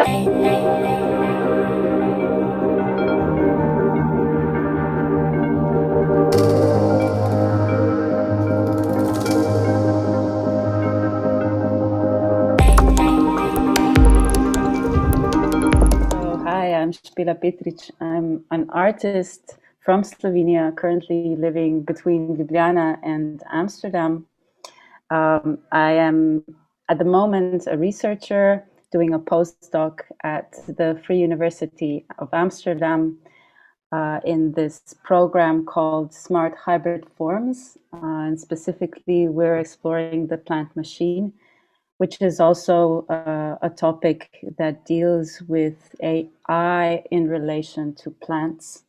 I'm Špela Petrič. I'm an artist from Slovenia, currently living between Ljubljana and Amsterdam. I am at the moment a researcher doing a postdoc at the Free University of Amsterdam in this program called Smart Hybrid Forms. And specifically, we're exploring the plant machine, which is also a topic that deals with AI in relation to plants,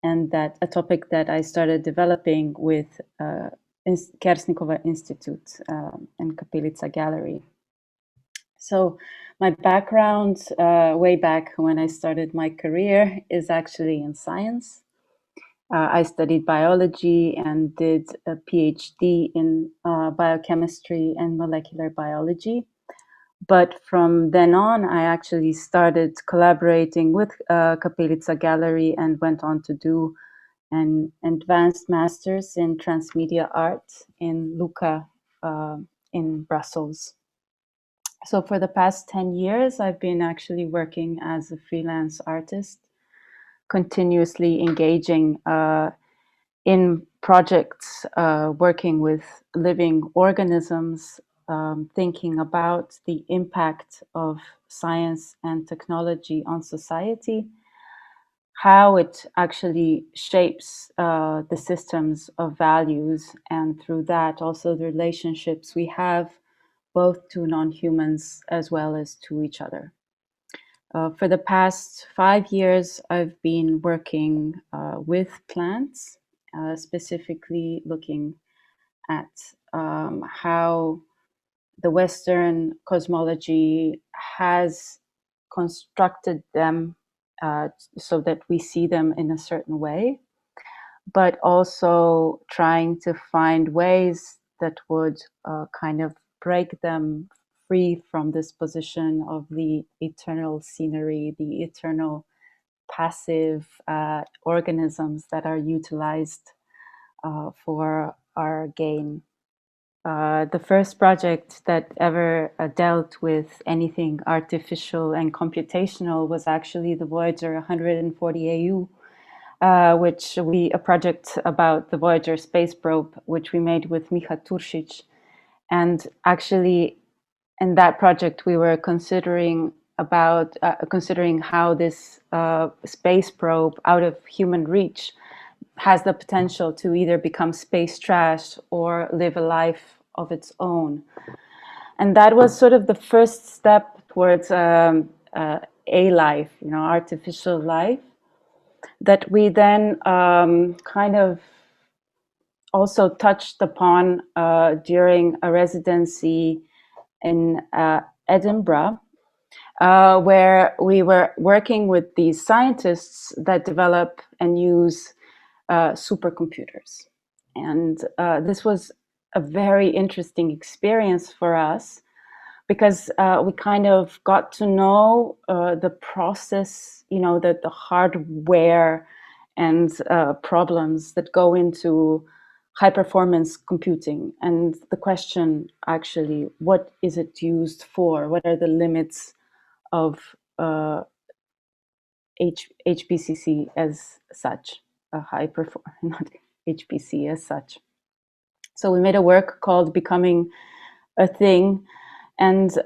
and that a topic that I started developing with Kersnikova Institute and Kapelica Gallery. So my background way back when I started my career is actually in science. I studied biology and did a PhD in biochemistry and molecular biology. But from then on, I actually started collaborating with Kapelica Gallery and went on to do an advanced master's in transmedia art in Lucca in Brussels. So for the past 10 years, I've been actually working as a freelance artist, continuously engaging in projects working with living organisms, thinking about the impact of science and technology on society, how it actually shapes the systems of values, and through that also the relationships we have both to non-humans as well as to each other. For the past 5 years, I've been working with plants, specifically looking at how the Western cosmology has constructed them so that we see them in a certain way, but also trying to find ways that would kind of break them free from this position of the eternal scenery, the eternal passive organisms that are utilized for our gain. The first project that ever dealt with anything artificial and computational was actually the Voyager 140 AU, a project about the Voyager space probe, which we made with Miha Turšić. And actually, in that project, we were considering how this space probe out of human reach has the potential to either become space trash or live a life of its own. And that was sort of the first step towards a life, artificial life, that we then kind of also touched upon during a residency in Edinburgh, where we were working with these scientists that develop and use supercomputers. And this was a very interesting experience for us because we kind of got to know the process, the hardware and problems that go into high performance computing, and the question actually, what is it used for? What are the limits of HPCC as such, a high performance, not HPC as such. So we made a work called Becoming a Thing, and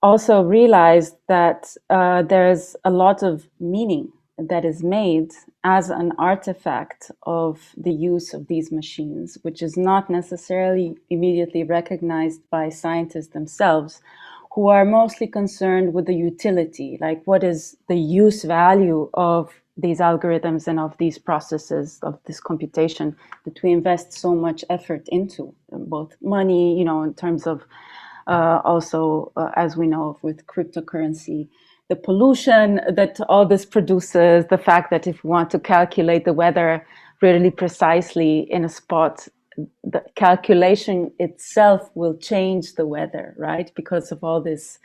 also realized that there's a lot of meaning that is made as an artifact of the use of these machines, which is not necessarily immediately recognized by scientists themselves, who are mostly concerned with the utility, like what is the use value of these algorithms and of these processes, of this computation that we invest so much effort into, both money, in terms of also, as we know, with cryptocurrency, the pollution that all this produces, the fact that if we want to calculate the weather really precisely in a spot the calculation itself will change the weather, right? Because of all this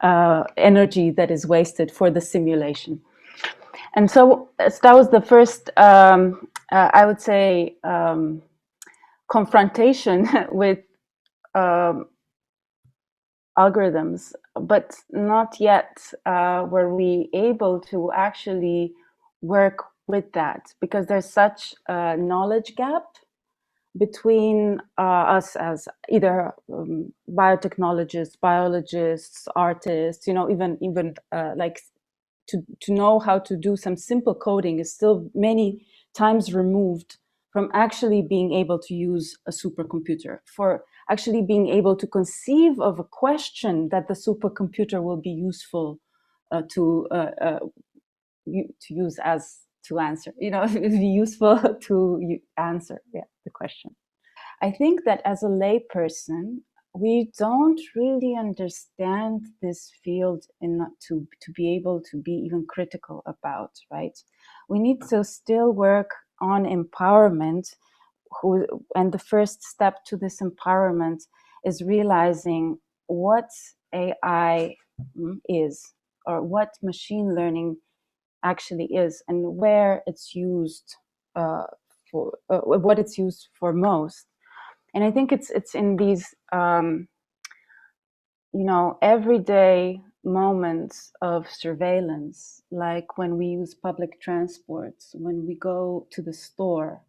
energy that is wasted for the simulation. And so that was the first, I would say, confrontation with algorithms, but not yet were we able to actually work with that, because there's such a knowledge gap between us as either biotechnologists, biologists, artists, you know, even like to know how to do some simple coding is still many times removed from actually being able to use a supercomputer, for actually being able to conceive of a question that the supercomputer will be useful to use as to answer, you know, be useful to answer the question. I think that as a layperson, we don't really understand this field enough to be able to be even critical about, right? We need to still work on empowerment, and the first step to this empowerment is realizing what AI is, or what machine learning actually is, and where it's used for, what it's used for most. And I think it's in these you know, everyday moments of surveillance, like when we use public transports, when we go to the store,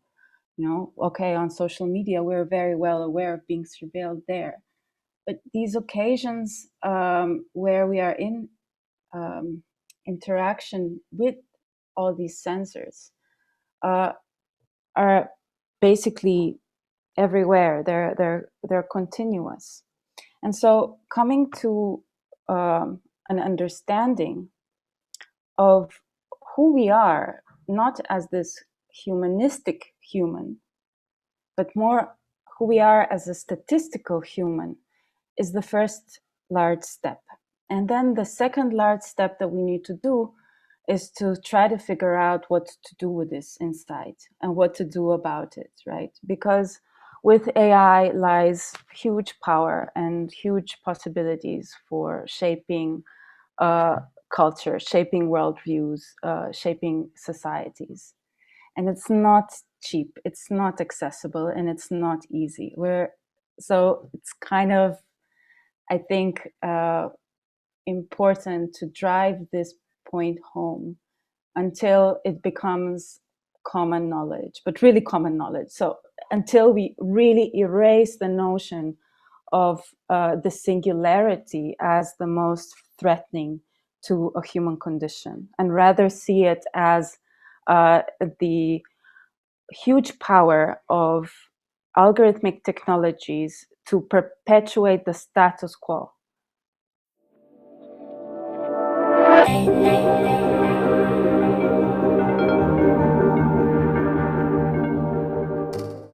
you know, okay, on social media, we're very well aware of being surveilled there. But these occasions where we are in interaction with all these sensors are basically everywhere. They're continuous. And so coming to an understanding of who we are, not as this humanistic human, but more who we are as a statistical human, is the first large step. And then the second large step that we need to do is to try to figure out what to do with this insight and what to do about it, right? Because with AI lies huge power and huge possibilities for shaping culture, shaping worldviews, shaping societies. And it's not cheap, it's not accessible, and it's not easy. So it's kind of, I think, important to drive this point home until it becomes common knowledge, but really common knowledge. So until we really erase the notion of the singularity as the most threatening to a human condition, and rather see it as the huge power of algorithmic technologies to perpetuate the status quo.